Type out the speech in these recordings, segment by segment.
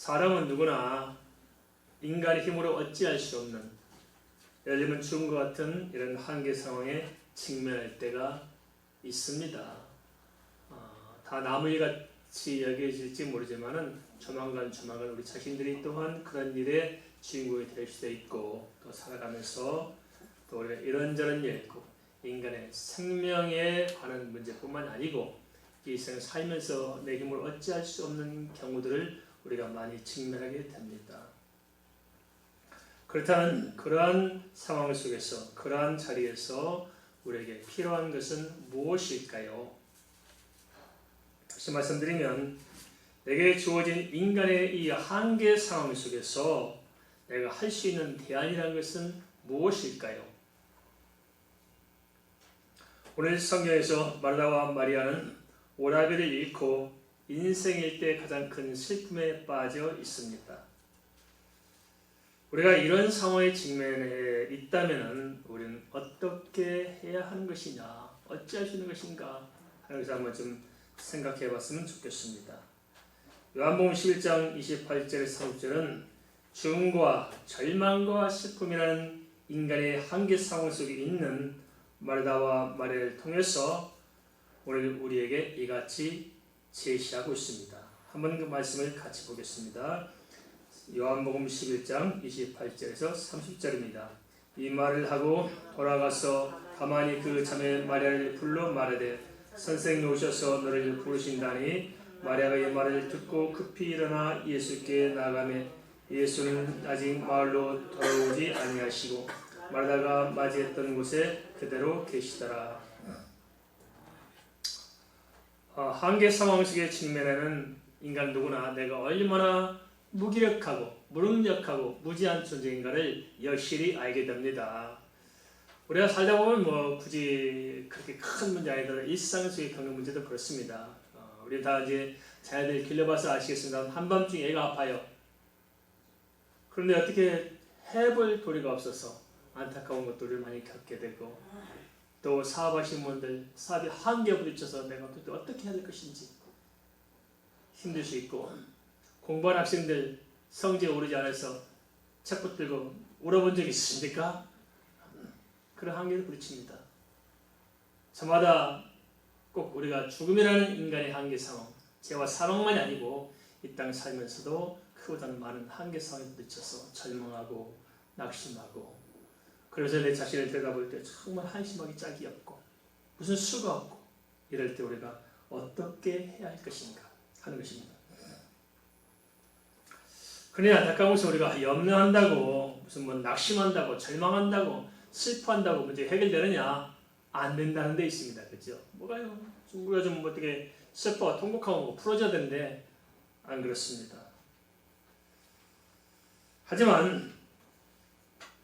사람은 누구나 인간의 힘으로 어찌할 수 없는, 예를 들면 죽음과 같은 이런 한계 상황에 직면할 때가 있습니다. 다 남의 일같이 여겨질지 모르지만은 조만간 우리 자신들이 또한 그런 일의 주인공이 될 수도 있고, 또 살아가면서 또 우리가 이런저런 일, 인간의 생명에 관한 문제뿐만 아니고 이 세상 살면서 내 힘으로 어찌할 수 없는 경우들을 우리가 많이 직면하게 됩니다. 그렇다면 그러한 상황 속에서, 그러한 자리에서 우리에게 필요한 것은 무엇일까요? 다시 말씀드리면, 내게 주어진 인간의 이 한계 상황 속에서 내가 할 수 있는 대안이라는 것은 무엇일까요? 오늘 성경에서 마르다와 마리아는 오라비를 잃고 인생일 때 가장 큰 슬픔에 빠져 있습니다. 우리가 이런 상황에 직면해 있다면 우리는 어떻게 해야 하는 것이냐, 어찌할 수 있는 것인가 하는 것을 한번 좀 생각해 봤으면 좋겠습니다. 요한복음 11장 28절에서 30절은 죽음과 절망과 슬픔이라는 인간의 한계 상황 속에 있는 마르다와 마리아를 통해서 오늘 우리에게 이같이 제시하고 있습니다. 한번 그 말씀을 같이 보겠습니다. 요한복음 11장 28절에서 30절입니다. 이 말을 하고 돌아가서 가만히 그 자매 마리아를 불러 말하되 선생님 오셔서 너를 부르신다니, 마리아가 이 말을 듣고 급히 일어나 예수께 나가매 예수는 아직 마을로 돌아오지 아니하시고 마르다가 맞이했던 곳에 그대로 계시더라. 한계 상황 속에 직면하는 인간 누구나 내가 얼마나 무기력하고 무능력하고 무지한 존재인가를 여실히 알게 됩니다. 우리가 살다 보면 굳이 그렇게 큰 문제 아니더라도 일상 속에 겪는 문제도 그렇습니다. 우리 다 이제 자녀들 길러봐서 아시겠습니다. 한밤중에 애가 아파요. 그런데 어떻게 해볼 도리가 없어서 안타까운 것들을 많이 겪게 되고, 또 사업하시는 분들 사업이 한계에 부딪혀서 내가 어떻게 해야 될 것인지 힘들 수 있고, 공부하는 학생들 성적이 오르지 않아서 책 붙들고 울어본 적 있으십니까? 그런 한계를 부딪힙니다. 저마다 꼭 우리가 죽음이라는 인간의 한계 상황, 죄와 사망만이 아니고 이 땅 살면서도 그보다는 많은 한계 상황에 부딪혀서 절망하고 낙심하고, 그래서 내 자신을 들여다볼 때 정말 한심하기 짝이 없고 무슨 수가 없고, 이럴 때 우리가 어떻게 해야 할 것인가 하는 것입니다. 그러나 안타까운 것은 우리가 염려한다고 무슨 낙심한다고 절망한다고 슬퍼한다고 문제 해결되느냐? 안 된다는 데 있습니다. 그렇죠? 뭐가요? 우리가 좀 어떻게 슬퍼 통곡하고 풀어져야 되는데 안 그렇습니다. 하지만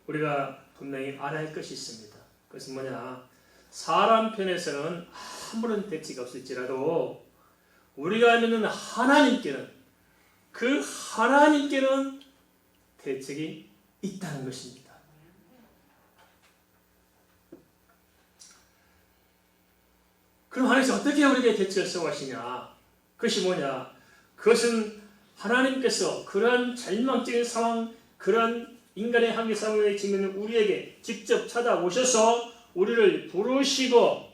우리가 분명히 알아야 할 것이 있습니다. 그것은 뭐냐? 사람 편에서는 아무런 대책이 없을지라도 우리가 믿는 하나님께는, 그 하나님께는 대책이 있다는 것입니다. 그럼 하나님께서 어떻게 우리에게 대책을 써가시냐? 그것이 뭐냐? 그것은 하나님께서 그러한 절망적인 상황, 그러한 인간의 한계 상황에 직면한 우리에게 직접 찾아오셔서 우리를 부르시고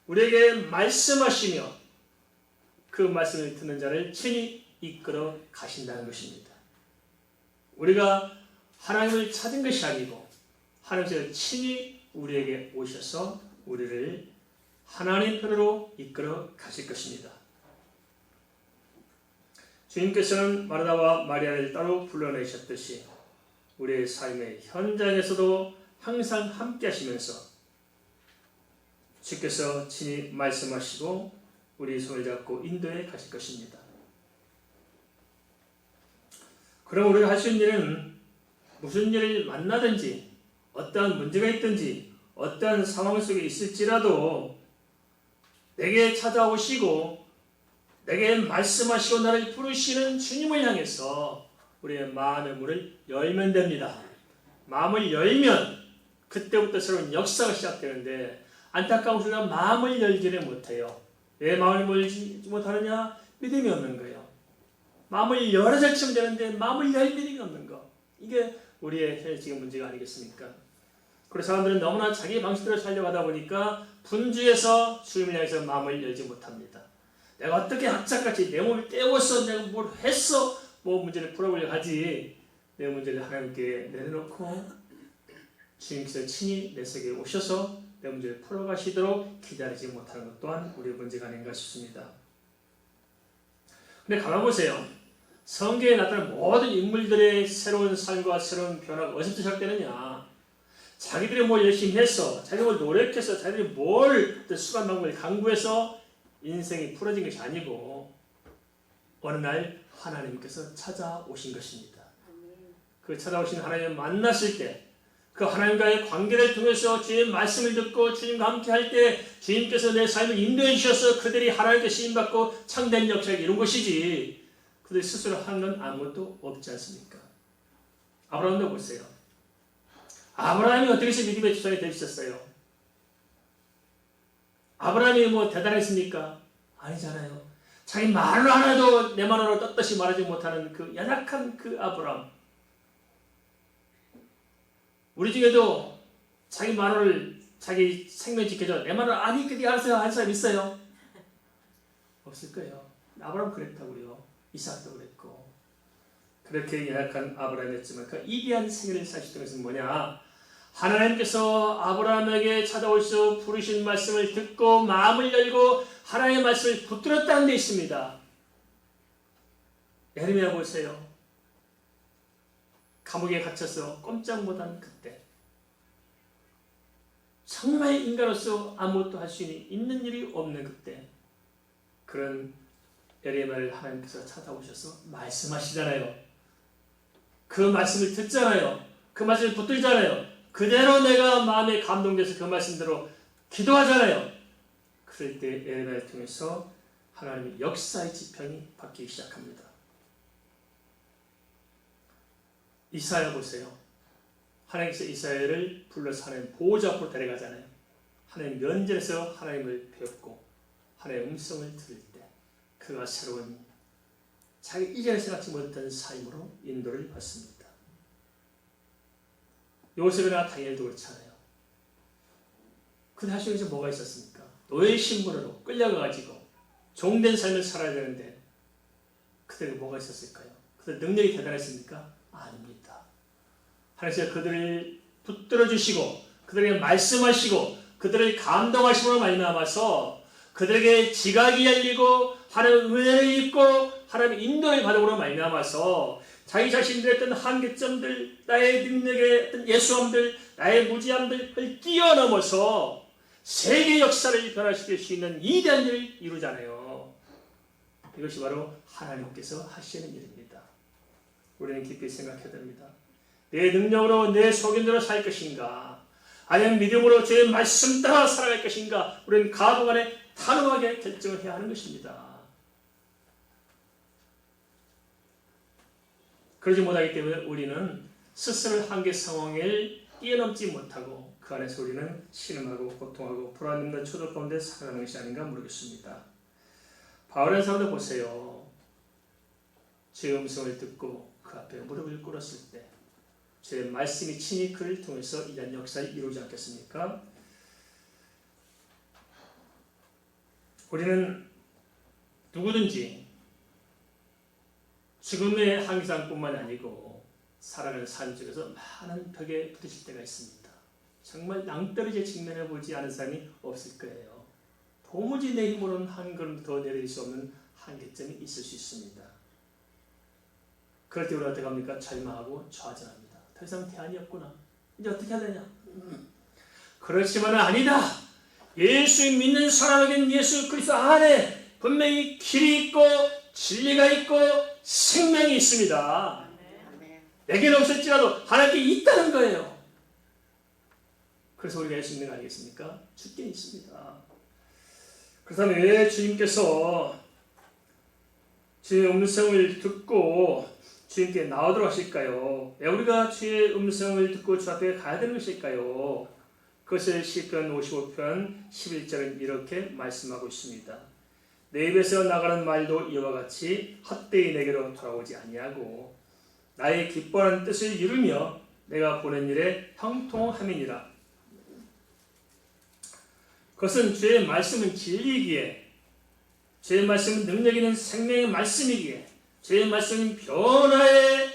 우리에게 말씀하시며 그 말씀을 듣는 자를 친히 이끌어 가신다는 것입니다. 우리가 하나님을 찾은 것이 아니고 하나님께서 친히 우리에게 오셔서 우리를 하나님 편으로 이끌어 가실 것입니다. 주님께서는 마르다와 마리아를 따로 불러내셨듯이 우리의 삶의 현장에서도 항상 함께 하시면서 주께서 친히 말씀하시고 우리 손을 잡고 인도해 가실 것입니다. 그럼 우리가 할 수 있는 일은 무슨 일을 만나든지 어떠한 문제가 있든지 어떠한 상황 속에 있을지라도 내게 찾아오시고 내게 말씀하시고 나를 부르시는 주님을 향해서 우리의 마음의 문을 열면 됩니다. 마음을 열면 그때부터 새로운 역사가 시작되는데, 안타까운 우리가 마음을 열지를 못해요. 왜 마음을 열지 못하느냐? 믿음이 없는 거예요. 마음을 열어서 치면 되는데 마음을 열 일이 없는 거. 이게 우리의 지금 문제가 아니겠습니까? 그래서 사람들은 너무나 자기 방식대로 살려고 하다 보니까 분주해서 주님을 향해서 마음을 열지 못합니다. 내가 어떻게 학자같이 내 몸을 때워서 내가 뭘 했어? 뭐 문제를 풀어보려고 하지. 내 문제를 하나님께 내려놓고 주님께서 친히 내 속에 오셔서 내 문제를 풀어가시도록 기다리지 못하는 것 또한 우리의 문제가 아닌가 싶습니다. 근데 가만 보세요. 성경에 나타난 모든 인물들의 새로운 삶과 새로운 변화가 어디서부터 시작되느냐. 자기들이 뭘 열심히 해서, 자기들이 뭘 노력해서, 자기들이 뭘 수반 방법을 강구해서 인생이 풀어진 것이 아니고 어느 날 하나님께서 찾아오신 것입니다. 그 찾아오신 하나님을 만났을 때 그 하나님과의 관계를 통해서 주님의 말씀을 듣고 주님과 함께 할 때 주님께서 내 삶을 인도해 주셔서 그들이 하나님께 쓰임받고 창대한 역사를 이룬 것이지 그들이 스스로 한 건 아무것도 없지 않습니까? 아브라함도 보세요. 아브라함이 어떻게 해서 믿음의 조상이 되셨어요? 아브라함이 뭐 대단했습니까? 아니잖아요. 자기 말로 하나도 내 말로 떳떳이 말하지 못하는 그 연약한 그 아브라함. 우리 중에도 자기 말을 자기 생명 지켜줘 내 말을 아니 그게 알아서 할 사람 있어요? 없을 거예요. 아브라함 그랬다고요. 이삭도 그랬고 그렇게 연약한 아브라함이었지만 그 위대한 생애를 사시던 것은 뭐냐? 하나님께서 아브라함에게 찾아오셔서 부르신 말씀을 듣고 마음을 열고 하나님의 말씀을 붙들었다는 데 있습니다. 예레미야 보세요. 감옥에 갇혀서 꼼짝 못한 그때 정말 인간으로서 아무것도 할 수 있는 일이 없는 그때 그런 예레미야를 하나님께서 찾아오셔서 말씀하시잖아요. 그 말씀을 듣잖아요. 그 말씀을 붙들잖아요. 그대로 내가 마음에 감동돼서 그 말씀대로 기도하잖아요. 그럴 때 예레미야를 통해서 하나님의 역사의 지평이 바뀌기 시작합니다. 이사야 보세요. 하나님께서 이사야를 불러서 하나님 보호자 앞으로 데려가잖아요. 하나님 면전에서 하나님을 배웠고 하나님의 음성을 들을 때 그가 새로운 자기 이전에 생각지 못했던 삶으로 인도를 받습니다. 요셉이나 다니엘도 그렇잖아요. 그들 할 수 있는 게 뭐가 있었습니까? 노예 신분으로 끌려가가지고 종된 삶을 살아야 되는데 그들에게 뭐가 있었을까요? 그들 능력이 대단했습니까? 아닙니다. 하나님께서 그들을 붙들어 주시고 그들에게 말씀하시고 그들을 감동하심으로 말미암아서 그들에게 지각이 열리고 하나님의 은혜를 입고 하나님의 인도를 받음으로 말미암아서 자기 자신들의 어떤 한계점들, 나의 능력의 어떤 예수함들, 나의 무지함들을 뛰어넘어서 세계 역사를 변화시킬 수 있는 위대한 일을 이루잖아요. 이것이 바로 하나님께서 하시는 일입니다. 우리는 깊이 생각해야 됩니다. 내 능력으로 내 속인대로 살 것인가 아니면 믿음으로 주의 말씀 따라 살아갈 것인가 우리는 가부 간에 단호하게 결정을 해야 하는 것입니다. 그러지 못하기 때문에 우리는 스스로 한계 상황을 뛰어넘지 못하고 그 안에서 우리는 신음하고 고통하고 불안함과 초조 가운데 살아가는 것이 아닌가 모르겠습니다. 바울의 사람들 보세요. 주의 음성을 듣고 그 앞에 무릎을 꿇었을 때 제 말씀이 친히 그를 통해서 이러한 역사를 이루지 않겠습니까? 우리는 누구든지 죽음의 항상뿐만 아니고 살아가는 삶 속에서 많은 벽에 부딪힐 때가 있습니다. 정말 낭떠러지에 직면해 보지 않은 사람이 없을 거예요. 도무지 내 힘으로는 한 걸음 더 내릴 수 없는 한계점이 있을 수 있습니다. 그럴 때 우리가 어떻게 합니까? 절망하고 좌절합니다. 더 이상 대안이 없구나. 이제 어떻게 해야 되냐? 그렇지만 아니다. 예수 믿는 사람에게는 예수 그리스도 안에 분명히 길이 있고 진리가 있고 생명이 있습니다. 내게는 없을지라도 하나님께 있다는 거예요. 그래서 우리가 할 수 있는 거 아니겠습니까? 죽게 있습니다. 그렇다면 왜 주님께서 주의 음성을 듣고 주님께 나오도록 하실까요? 왜 우리가 주의 음성을 듣고 주 앞에 가야 되는 것일까요? 그것을 시편 55편 11절은 이렇게 말씀하고 있습니다. 내 입에서 나가는 말도 이와 같이 헛되이 내게로 돌아오지 아니하고 나의 기뻐하는 뜻을 이루며 내가 보낸 일에 형통함이니라. 그것은 주의 말씀은 진리이기에, 주의 말씀은 능력 있는 생명의 말씀이기에, 주의 말씀은 변화의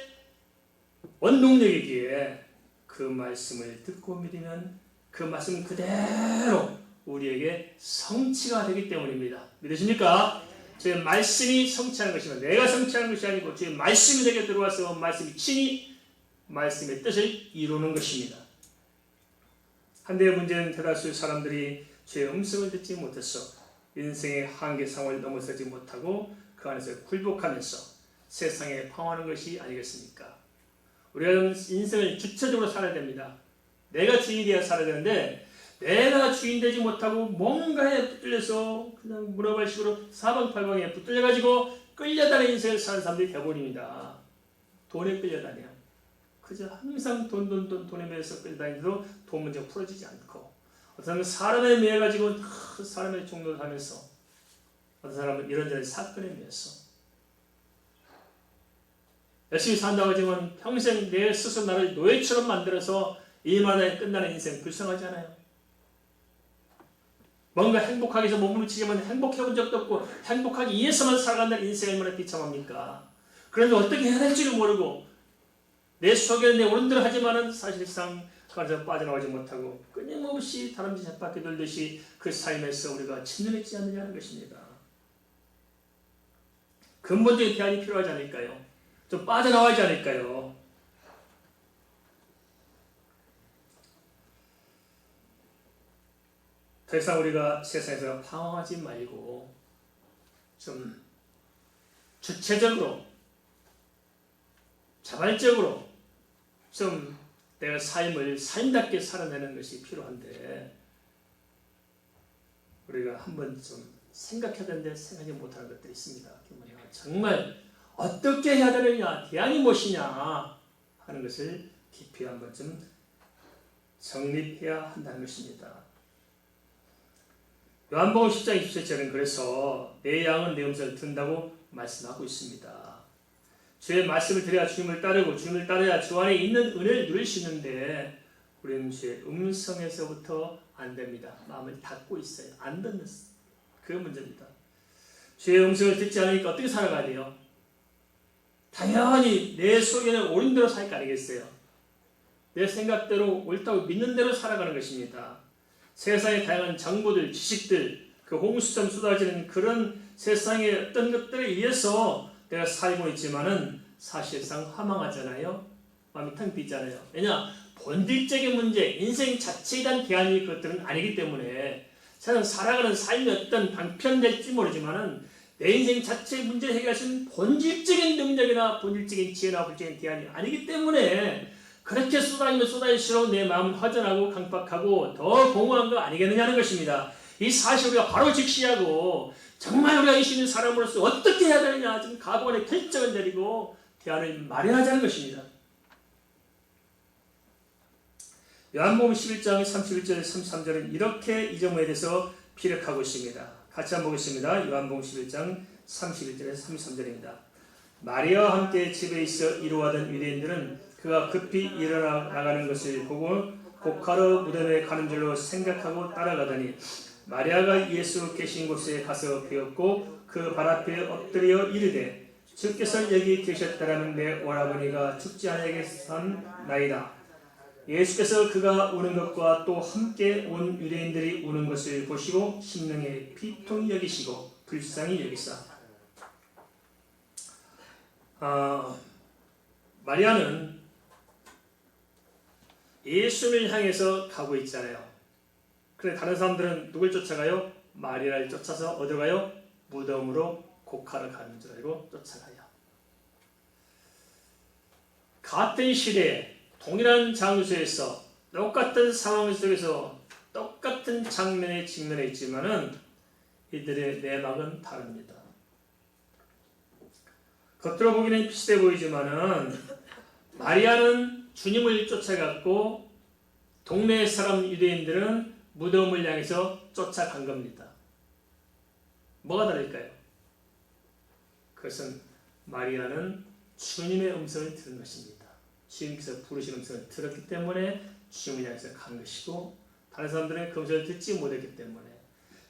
원동력이기에 그 말씀을 듣고 믿으면 그 말씀 그대로 우리에게 성취가 되기 때문입니다. 믿으십니까? 주의 말씀이 성취하는 것이면 내가 성취하는 것이 아니고 주의 말씀이 내게 들어와서 말씀이 친히 말씀의 뜻을 이루는 것입니다. 한대의 문제는 대다수 사람들이 주의 음성을 듣지 못해서 인생의 한계상을 넘어서지 못하고 그 안에서 굴복하면서 세상에 방황하는 것이 아니겠습니까? 우리가 인생을 주체적으로 살아야 됩니다. 내가 주인이 되어 살아야 되는데 내가 주인 되지 못하고 뭔가에 붙들려서 그냥 문어발식으로 사방팔방에 붙들려가지고 끌려다니는 인생을 사는 사람들이 대부분입니다. 돈에 끌려다녀. 그저 항상 돈에 매여서 끌려다니도 돈 문제가 풀어지지 않고, 어떤 사람은 사람에 매여가지고 사람의 종로를 하면서, 어떤 사람은 이런저런 사건에 매여서 열심히 산다고 하지만 평생 내 스스로 나를 노예처럼 만들어서 일마다 끝나는 인생 불쌍하지 않아요? 뭔가 행복하기 위해서 몸을 치지만 행복해본 적도 없고 행복하기 위해서만 살아간다는 인생이 얼마나 비참합니까? 그런데 어떻게 해야 될지를 모르고 내 속에는 내 오른대로 하지만은 사실상 그것에서 빠져나오지 못하고 끊임없이 다람쥐 쳇바퀴 돌듯이 그 삶에서 우리가 침몰했지 않느냐는 것입니다. 근본적인 대안이 필요하지 않을까요? 좀 빠져나와야지 않을까요? 더 이상 우리가 세상에서 방황하지 말고 좀 주체적으로, 자발적으로 좀 내가 삶을 삶답게 살아내는 것이 필요한데, 우리가 한번 좀 생각해야 되는데 생각하지 못하는 것들이 있습니다. 정말 어떻게 해야 되느냐, 대안이 무엇이냐 하는 것을 깊이 한번 좀 정립해야 한다는 것입니다. 요한복음 10장 27절은 그래서 내 양은 내 음성을 듣는다고 말씀하고 있습니다. 주의 말씀을 들어야 주님을 따르고 주님을 따라야 주 안에 있는 은혜를 누릴 수 있는데 우리는 주의 음성에서부터 안 됩니다. 마음을 닫고 있어요. 안 듣는 그 문제입니다. 주의 음성을 듣지 않으니까 어떻게 살아가야 돼요? 당연히 내 속에는 옳은 대로 살 거 아니겠어요? 내 생각대로 옳다고 믿는 대로 살아가는 것입니다. 세상의 다양한 정보들, 지식들, 그 홍수처럼 쏟아지는 그런 세상의 어떤 것들에 의해서 내가 살고 있지만은 사실상 허망하잖아요. 마음이 텅 비잖아요. 왜냐? 본질적인 문제, 인생 자체에 대한 대안이 그것들은 아니기 때문에 세상 살아가는 삶이 어떤 방편될지 모르지만은 내 인생 자체의 문제를 해결할 수 있는 본질적인 능력이나 본질적인 지혜나 본질적인 대안이 아니기 때문에 그렇게 쏟아지면 쏟아질수록 내 마음은 허전하고 강박하고 더 공허한 거 아니겠느냐는 것입니다. 이 사실을 우리가 바로 직시하고 정말 우리가 이 있는 사람으로서 어떻게 해야 되느냐 좀 각오의 결정을 내리고 대안을 마련하자는 것입니다. 요한복음 11장 31절 33절은 이렇게 이 점에 대해서 피력하고 있습니다. 같이 한번 보겠습니다. 요한복음 11장 31절에서 33절입니다. 마리아와 함께 집에 있어 이루어하던 유대인들은 그가 급히 일어나 나가는 것을 보고 곡하러 무덤에 가는 줄로 생각하고 따라가더니 마리아가 예수 계신 곳에 가서 배웠고 그 발 앞에 엎드려 이르되 주께서 여기 계셨다라는 내 오라버니가 죽지 아니하겠사나이다. 예수께서 그가 우는 것과 또 함께 온 유대인들이 우는 것을 보시고 심령에 비통히 여기시고 불쌍히 여기사. 마리아는 예수를 향해서 가고 있잖아요. 그런데 다른 사람들은 누굴 쫓아가요? 마리아를 쫓아서 어디로 가요? 무덤으로 곡하러 가는 줄 알고 쫓아가요. 같은 시대에 동일한 장소에서 똑같은 상황 속에서 똑같은 장면에 직면해 있지만은 이들의 내막은 다릅니다. 겉으로 보기는 비슷해 보이지만은 마리아는 주님을 쫓아갔고 동네 사람 유대인들은 무덤을 향해서 쫓아간 겁니다. 뭐가 다를까요? 그것은 마리아는 주님의 음성을 들은 것입니다. 주님께서 부르신 음성을 들었기 때문에 주님을 향해서 간 것이고, 다른 사람들은 그 음성을 듣지 못했기 때문에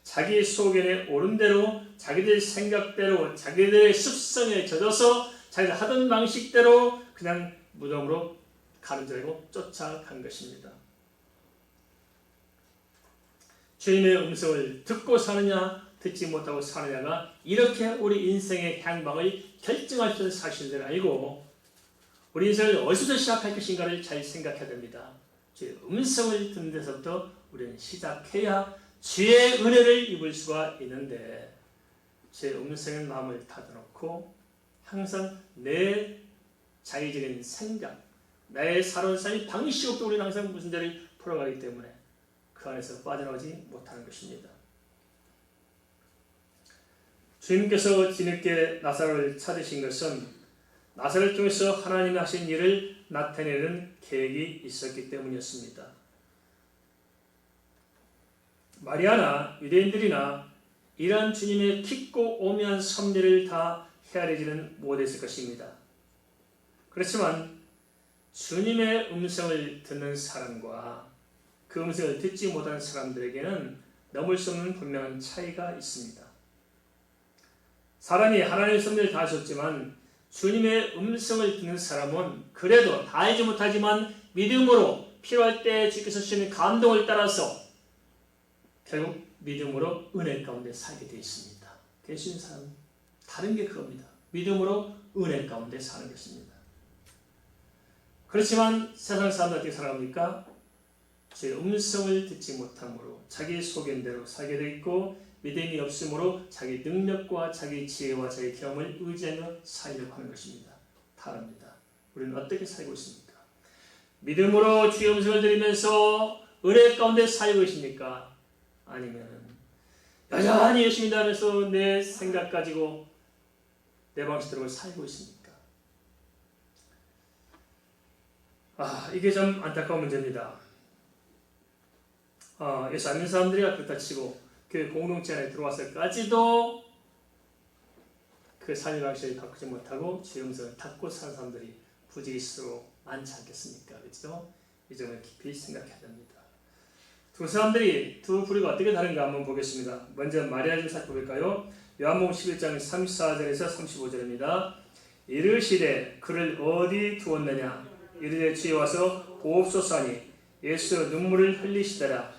자기 소견에 옳은 대로, 자기들 생각대로, 자기들의 습성에 젖어서 자기들 하던 방식대로 그냥 무덤으로 가는 줄 알고 쫓아간 것입니다. 주님의 음성을 듣고 사느냐, 듣지 못하고 사느냐가 이렇게 우리 인생의 향방을 결정할 수 있는 사실들을 알고 우리 인생을 어디서부터 시작할 것인가를 잘 생각해야 됩니다. 주의 음성을 듣는 데서부터 우리는 시작해야 주의 은혜를 입을 수가 있는데, 주의 음성의 마음을 닫아놓고 항상 내 자의적인 생각, 나의 살아온 삶의 방식으로 우리는 항상 무슨 죄를 풀어가기 때문에 그 안에서 빠져나오지 못하는 것입니다. 주님께서 뒤늦게 나사로를 찾으신 것은 나사로를 통해서 하나님이 하신 일을 나타내는 계획이 있었기 때문이었습니다. 마리아나 유대인들이나 이러한 주님의 깊고 오묘한 섭리를 다 헤아리지는 못했을 것입니다. 그렇지만 주님의 음성을 듣는 사람과 그 음성을 듣지 못하는 사람들에게는 넘을 수 없는 분명한 차이가 있습니다. 사람이 하나님의 섭리를 다 하셨지만 주님의 음성을 듣는 사람은 그래도 다 알지 못하지만 믿음으로 필요할 때 주께서 주시는 감동을 따라서 결국 믿음으로 은혜 가운데 살게 되어 있습니다. 계신 사람 다른 게 그겁니다. 믿음으로 은혜 가운데 사는 것입니다. 그렇지만 세상 사람들 어떻게 살아갑니까? 제 음성을 듣지 못함으로 자기 소견대로 살게 되어 있고, 믿음이 없으므로 자기 능력과 자기 지혜와 자기 경험을 의지하며 살려고 하는 것입니다. 다릅니다. 우리는 어떻게 살고 있습니까? 믿음으로 주의 음성을 들으면서 은혜 가운데 살고 있습니까? 아니면 여전히 열심히 다니면서 내 생각 가지고 내 방식대로 살고 있습니까? 이게 좀 안타까운 문제입니다. 예수 안 믿는 사람들이야 그렇다 치고 교회 공동체 안에 들어와서까지도 그 삶의 방식을 바꾸지 못하고 주의 음성을 닫고 사는 사람들이 부지기수로 많지 않겠습니까? 그렇죠? 이 점을 깊이 생각해야 됩니다. 두 사람들이, 두 부류가 어떻게 다른가 한번 보겠습니다. 먼저 마리아 좀 살펴볼까요? 요한복음 11장 34절에서 35절입니다. 이르시되 그를 어디 두었느냐? 이르되 주에 와서 보옵소서 하니 예수 눈물을 흘리시더라.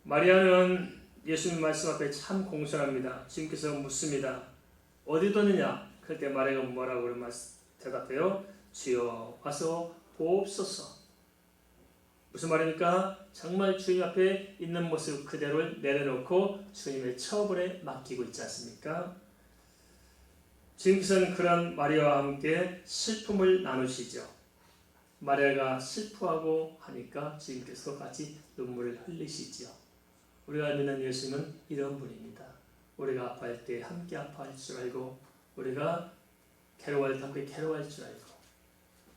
마리아는 예수님 말씀 앞에 참 공손합니다. 주님께서 묻습니다. 어디 뒀느냐? 그럴 때 마리아가 뭐라고 대답해요? 주여 와서 보옵소서. 무슨 말입니까? 정말 주님 앞에 있는 모습 그대로를 내려놓고 주님의 처분에 맡기고 있지 않습니까? 주님께서는 그런 마리아와 함께 슬픔을 나누시죠. 마리아가 슬퍼하고 하니까 주님께서 같이 눈물을 흘리시지요. 우리가 믿는 예수님은 이런 분입니다. 우리가 아파할 때 함께 아파할 줄 알고, 우리가 괴로워할 때 함께 괴로워할 줄 알고,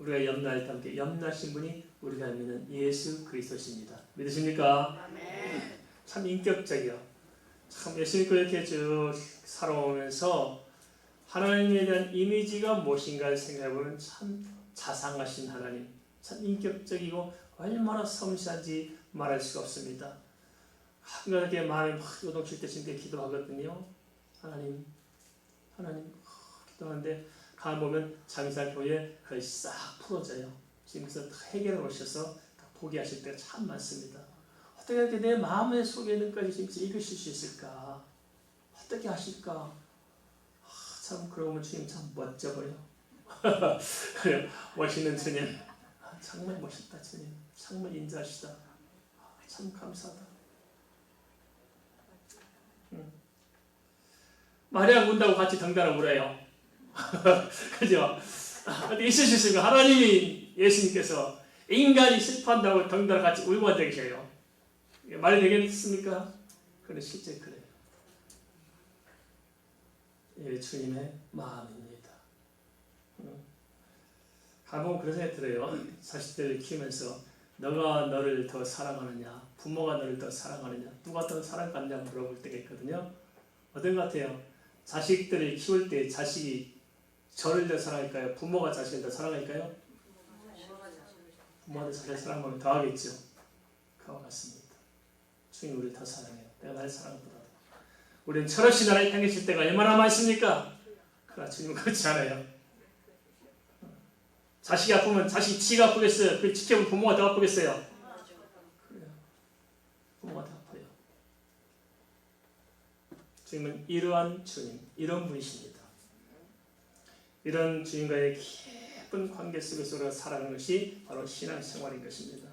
우리가 염려할 때 함께 염려하신 분이 우리가 믿는 예수 그리스도십니다. 믿으십니까? 아멘. 참 인격적이요. 참 예수 믿고 이렇게 쭉 살아오면서 하나님에 대한 이미지가 무엇인가를 생각해보면 참 자상하신 하나님, 참 인격적이고 얼마나 섬세한지 말할 수가 없습니다. 한가하게 마음이 막 요동칠 때 주님께 기도하거든요. 하나님 기도하는데 가보면 장사교에 거의 싹 풀어져요. 지금서 해결해 오셔서 포기하실 때가 참 많습니다. 어떻게 이렇게 내 마음의 속에 있는 것까지 지금 읽으실 수 있을까? 어떻게 하실까? 참 그러고 보면 주님 참 멋져 보여. 그래요. 멋있는 주님. 정말 멋있다 주님. 정말 인자하시다. 참 감사하다. 마리아 운다고 같이 덩달아 울어요. 그죠? 어디 있을 수 있습니까? 하나님이, 예수님께서 인간이 슬퍼한다고 덩달아 같이 울고 앉아 계셔요. 말이 되겠습니까? 그런데 실제 그래요. 예, 주님의 마음입니다. 가보면 그런 생각이 들어요. 자식들을 키우면서 너가 너를 더 사랑하느냐, 부모가 너를 더 사랑하느냐, 누가 더 사랑받느냐 물어볼 때가 있거든요. 어떤 것 같아요? 자식들을 키울 때 자식이 저를 더 사랑할까요? 부모가 자식을 더 사랑할까요? 부모가 자식을 사랑하면 더 하겠죠. 그와 같습니다. 주님 우리를 더 사랑해요. 내가 나를 사랑보다 우리는 철없이 나를 당기실 때가 얼마나 많습니까? 그러나 주님은 그렇지 않아요. 자식이 아프면 자식이 지가 아프겠어요? 그걸 지켜본 부모가 더 아프겠어요? 그래요. 부모가 더 아파요. 주님은 이러한 주님, 이런 분이십니다. 이런 주님과의 깊은 관계 속에서 우리가 살아가는 것이 바로 신앙생활인 것입니다.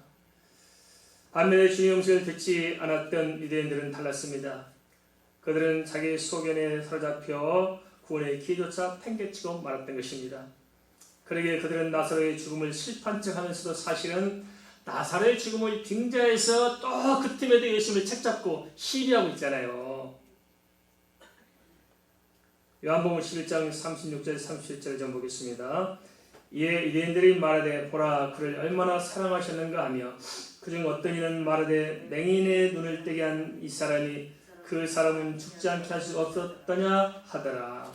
반면에 주님 음성을 듣지 않았던 유대인들은 달랐습니다. 그들은 자기 소견에 사로잡혀 구원의 기조차 팽개치고 말았던 것입니다. 그러기에 그들은 나사로의 죽음을 실패한 척하면서도 사실은 나사로의 죽음을 빙자해서 또 그 틈에도 예수님을 책잡고 시비하고 있잖아요. 요한복음 11장 36절 37절을 좀 보겠습니다. 이에 유대인들이 말하되 보라 그를 얼마나 사랑하셨는가 하며 그중 어떤 이는 말하되 맹인의 눈을 뜨게 한 이 사람이 그 사람은 죽지 않게 할 수 없었더냐 하더라.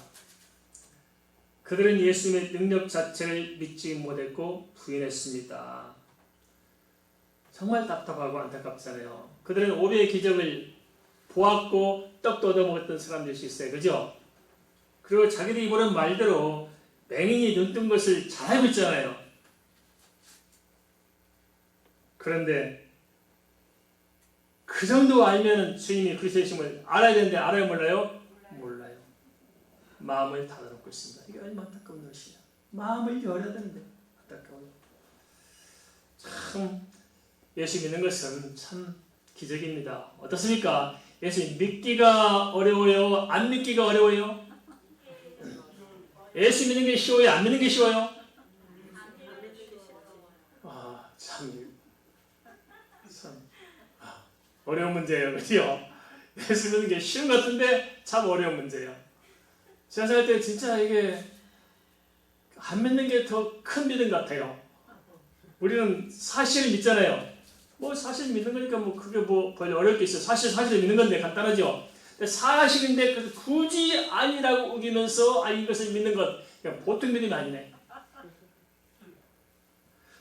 그들은 예수님의 능력 자체를 믿지 못했고 부인했습니다. 정말 답답하고 안타깝잖아요. 그들은 오병의 기적을 보았고 떡도 얻어먹었던 사람들이 있어요. 그죠? 그리고 자기들이 보는 말대로 맹인이 눈 뜬 것을 잘 알고 있잖아요. 그런데 그 정도 알면 주님이 그리스도이심을 알아야 되는데 알아요 몰라요? 몰라요. 마음을 닫아놓고 있습니다. 이게 얼마나 안타까운 것이야. 마음을 열어야 되는데 안타까워요. 참 예수 믿는 것은 참 기적입니다. 어떻습니까? 예수 믿기가 어려워요? 안 믿기가 어려워요? 예수 믿는 게 쉬워요? 안 믿는 게 쉬워요? 어려운 문제예요. 그죠? 예수 믿는 게 쉬운 것 같은데 참 어려운 문제예요. 제가 생각할 때 진짜 이게 안 믿는 게 더 큰 믿음 같아요. 우리는 사실을 믿잖아요. 뭐 사실 믿는 거니까 뭐 그게 뭐 별로 어려울 게 있어요. 사실 믿는 건데 간단하죠. 근데 사실인데 굳이 아니라고 우기면서 이것을 믿는 것 그냥 보통 믿음이 아니네.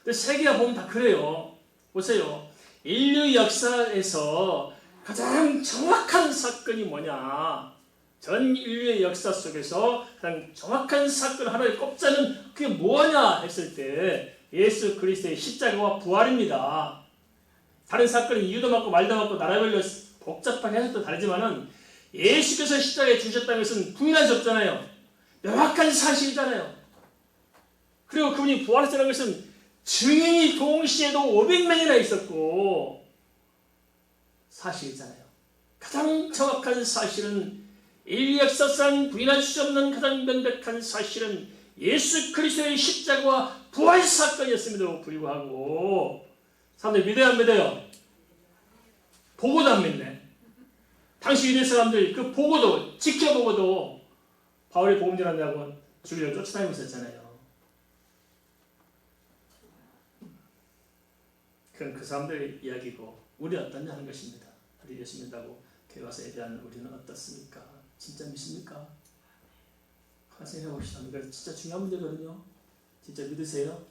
근데 세계가 보면 다 그래요. 보세요. 인류 역사에서 가장 정확한 사건이 뭐냐? 전 인류의 역사 속에서 가장 정확한 사건 하나를 꼽자면 그게 뭐냐 했을 때 예수 그리스도의 십자가와 부활입니다. 다른 사건은 이유도 많고 말도 많고 나라별로 복잡하게 해석도 다르지만은 예수께서 십자가에 죽으셨다는 것은 부인할 수 없잖아요. 명확한 사실이잖아요. 그리고 그분이 부활했다는 것은 증인이 동시에도 500명이나 있었고 사실이잖아요. 가장 정확한 사실은 인류 역사상 부인할 수 없는 가장 명백한 사실은 예수 그리스도의 십자가와 부활 사건이었음에도 불구하고 사람들이 믿어요 안 믿어요? 보고도 안 믿네. 당시 유대 사람들 그 보고도 지켜보고도 바울이 복음 전한다고 죽이려고 쫓아다니고 있었잖아요. 그건 그 사람들의 이야기고 우리는 어떠냐 하는 것입니다. 우리 예수 믿는다고 교회 와서 예배하는 우리는 어떻습니까? 진짜 믿습니까? 생각해 봅시다. 이거 진짜 중요한 문제거든요. 진짜 믿으세요?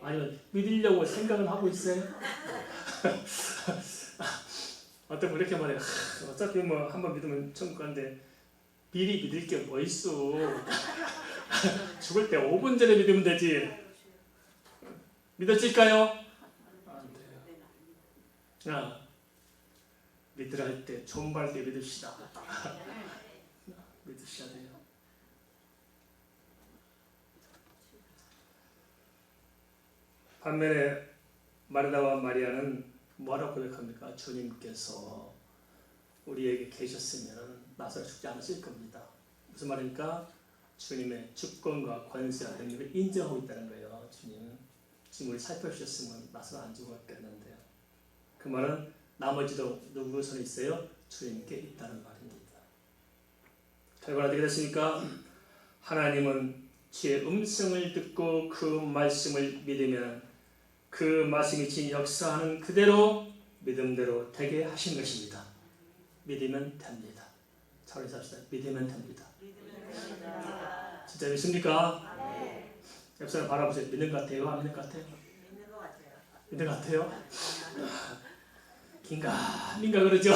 아니면 믿으려고 생각은 하고 있어요? 어떤 분 이렇게 말해요. 어차피 뭐 한번 믿으면 천국 가는데 미리 믿을 게 뭐 있어. 죽을 때 5분 전에 믿으면 되지. 믿어질까요? 믿으라 할 때 존버할 때 믿읍시다. 믿으셔야 돼요. 반면에 마르다와 마리아는 뭐라고 고백합니까? 주님께서 우리에게 계셨으면 나사로 죽지 않았을 겁니다. 무슨 말입니까? 주님의 주권과 권세와 능력을 인정하고 있다는 거예요. 지금 우리 살펴주셨으면 나사로 안 죽었겠는데요. 그 말은 나머지도 누구 손에 있어요? 주님께 있다는 말입니다. 결과는 어떻게 됐습니까? 하나님은 주의 음성을 듣고 그 말씀을 믿으면 그 말씀이 진 역사하는 그대로 믿음대로 되게 하신 것입니다. 믿으면 됩니다. 서로 인사합시다. 믿으면 됩니다. 진짜 믿습니까? 옆 사람 바라보세요. 믿는 것 같아요? 안 믿는 것 같아요? 믿는 것 같아요? 긴가민가 그러죠?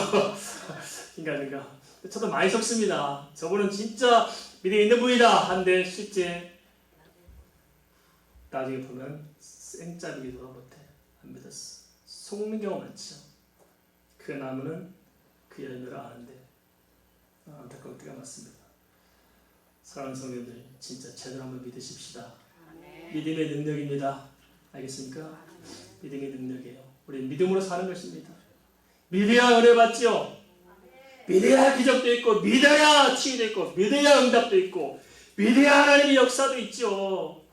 긴가민가. 저도 많이 속습니다. 저분은 진짜 믿음이 있는 분이다 한데 실제 나중에 보면 생짜비기도 못해. 안 믿었어. 속는 경우 많죠. 그 나무는 그 열매를 아는데 안타까운 때가 많습니다. 사랑하는 성도님들, 진짜 제대로 한번 믿으십시다. 믿음의 능력입니다. 알겠습니까? 믿음의 능력이에요. 우리 믿음으로 사는 것입니다. 믿어야 은혜 받지요. 믿어야 기적도 있고, 믿어야 치유도 있고, 믿어야 응답도 있고, 믿어야 하나님의 역사도 있죠.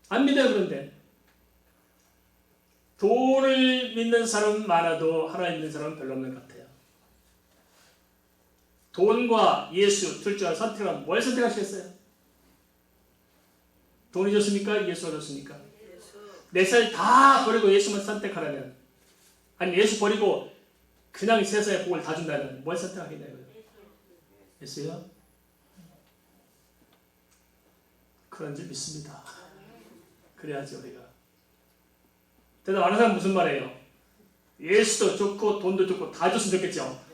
안 믿어요. 그런데 돈을 믿는 사람은 많아도 하나님 믿는 사람은 별로 없는 것 같아요. 돈과 예수 둘 중 선택하면 뭘 선택하시겠어요? 돈이 좋습니까? 예수가 좋습니까? 내 살 다 버리고 예수만 선택하라면, 아니 예수 버리고 그냥 세상의 복을 다 준다면 뭘 선택하겠냐고요? 예수요? 그런지 믿습니다. 그래야지 우리가. 대답 안 하는 사람 무슨 말이에요? 예수도 좋고 돈도 좋고 다 줬으면 좋겠죠.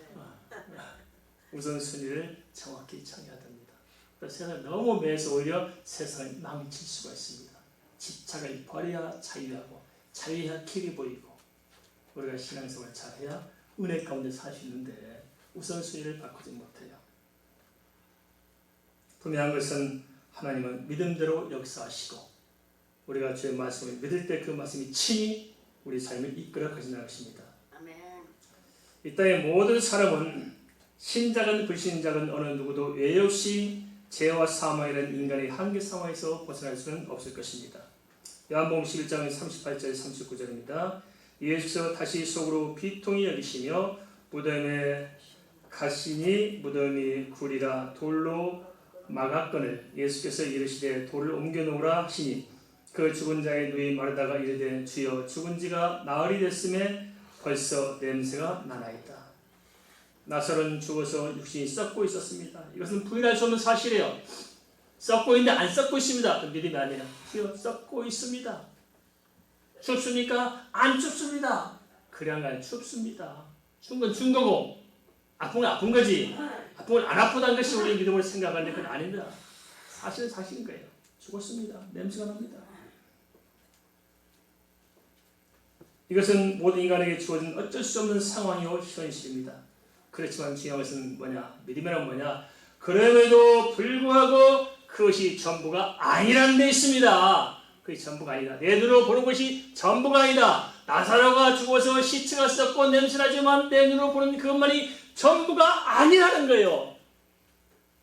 우선순위를 정확히 정해야 됩니다. 세상을 너무 매해서 오히려 세상을 망칠 수가 있습니다. 집착을 버려야 자유하고, 자유해야 길이 보이고, 우리가 신앙생활을 잘해야 은혜 가운데 살 수 있는데 우선순위를 바꾸지 못해요. 분명한 것은 하나님은 믿음대로 역사하시고, 우리가 주의 말씀을 믿을 때 그 말씀이 친히 우리 삶을 이끌어 가신다는 것입니다. 이 땅의 모든 사람은 신자건 불신자건 어느 누구도 외 없이 죄와 사망이라는 인간의 한계 상황에서 벗어날 수는 없을 것입니다. 요한복음 11장 38절 39절입니다. 예수께서 다시 속으로 비통히 여기시며 무덤에 가시니 무덤이 굴이라 돌로 막았거늘 예수께서 이르시되 돌을 옮겨놓으라 하시니 그 죽은 자의 누이 마르다가 이르되 주여 죽은 지가 나흘이 됐음에 벌써 냄새가 나나이다. 나사로는 죽어서 육신이 썩고 있었습니다. 이것은 부인할 수 없는 사실이에요. 썩고 있는데 안 썩고 있습니다. 그 믿음이 아니에요. 주여 썩고 있습니다. 춥습니까? 안 춥습니다. 그냥 춥습니다. 추운 건 추운 거고 아픈 건 아픈 거지. 아픈 건 안 아프다는 것이 우리의 믿음을 생각하는데 그건 아닙니다. 사실은 사실인 거예요. 죽었습니다. 냄새가 납니다. 이것은 모든 인간에게 주어진 어쩔 수 없는 상황이요 현실입니다. 그렇지만 중요한 것은 뭐냐? 믿음이란 뭐냐? 그럼에도 불구하고 그것이 전부가 아니라는 데 있습니다. 그것이 전부가 아니다. 내 눈으로 보는 것이 전부가 아니다. 나사로가 죽어서 시체가 썩고 냄새나지만 내 눈으로 보는 그것만이 전부가 아니라는 거예요.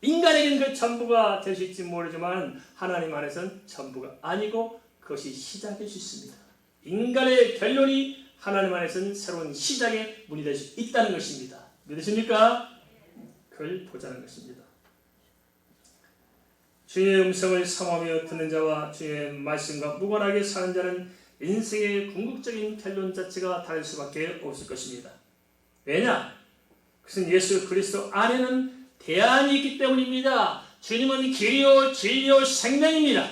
인간에게는 그 전부가 될 수 있을지 모르지만 하나님 안에서는 전부가 아니고 그것이 시작일 수 있습니다. 인간의 결론이 하나님 안에서는 새로운 시작의 문이 될 수 있다는 것입니다. 믿으십니까? 그걸 보자는 것입니다. 주의 음성을 사모하며 듣는 자와 주의 말씀과 무관하게 사는 자는 인생의 궁극적인 결론 자체가 다를 수밖에 없을 것입니다. 왜냐? 그것은 예수 그리스도 안에는 대안이 있기 때문입니다. 주님은 길이요 진리요 생명입니다.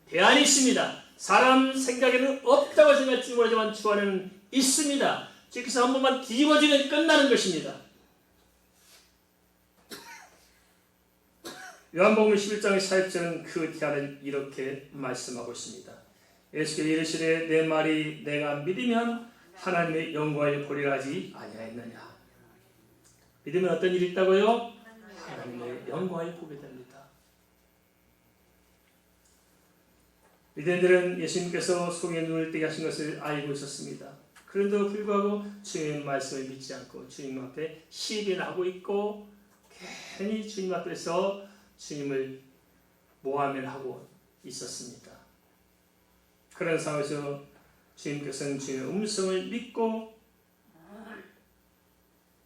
대안이 있습니다. 사람 생각에는 없다고 생각할지 모르지만 주 안에는 있습니다. 주께서 한 번만 뒤집어지면 끝나는 것입니다. 요한복음 11장 40절은 그 대안을 이렇게 말씀하고 있습니다. 예수께서 이르시되 내 말이 내가 믿으면 하나님의 영광을 보리라 하지 아니하였느냐. 믿으면 어떤 일이 있다고요? 하나님의 영광을 보게 됩니다. 유대인들은 예수님께서 속에 눈을 뜨게 하신 것을 알고 있었습니다. 그런데도 불구하고 주님의 말씀을 믿지 않고 주님 앞에 시비를 하고 있고 괜히 주님 앞에서 주님을 모함하고 있었습니다. 그런 상황에서 주님께서는 주님의 음성을 믿고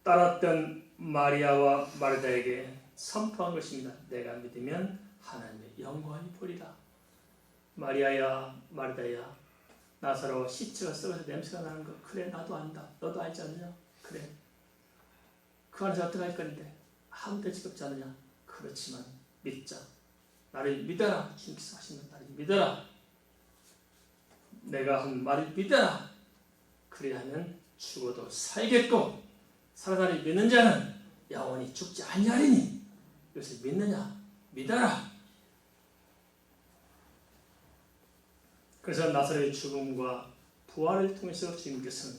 따랐던 마리아와 마르다에게 선포한 것입니다. 내가 믿으면 하나님의 영광을 보리라. 마리아야 마르다야, 나사로 시체가 썩어서 냄새가 나는 거 그래 나도 안다. 너도 알지 않느냐? 그래 그 안에서 어떻게 할 건데 아무 데 지겹지 않느냐? 그렇지만 믿자. 나를 믿어라. 주님께서 하시는 나를 믿어라. 내가 한 말을 믿어라. 그리하면 죽어도 살겠고 살아나를 믿는 자는 영원히 죽지 아니하리니 이것을 믿느냐? 믿어라. 그래서 나사로의 죽음과 부활을 통해서 주님께서는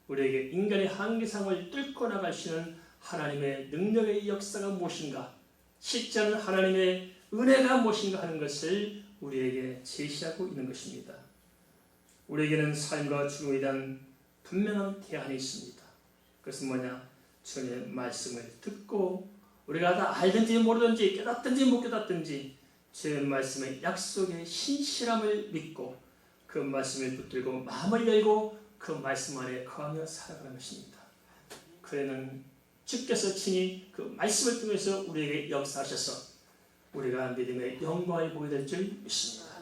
우리에게 인간의 한계상을 뚫고 나갈 수 있는 하나님의 능력의 역사가 무엇인가, 실제는 하나님의 은혜가 무엇인가 하는 것을 우리에게 제시하고 있는 것입니다. 우리에게는 삶과 죽음에 대한 분명한 대안이 있습니다. 그것은 뭐냐? 주님의 말씀을 듣고 우리가 다 알든지 모르든지 깨닫든지 못 깨닫든지 주의 말씀의 약속의 신실함을 믿고 그 말씀을 붙들고 마음을 열고 그 말씀 안에 거하며 살아가는 것입니다. 그에는 주께서 친히 그 말씀을 통해서 우리에게 역사하셔서 우리가 믿음의 영광을 보게 될 줄 믿습니다.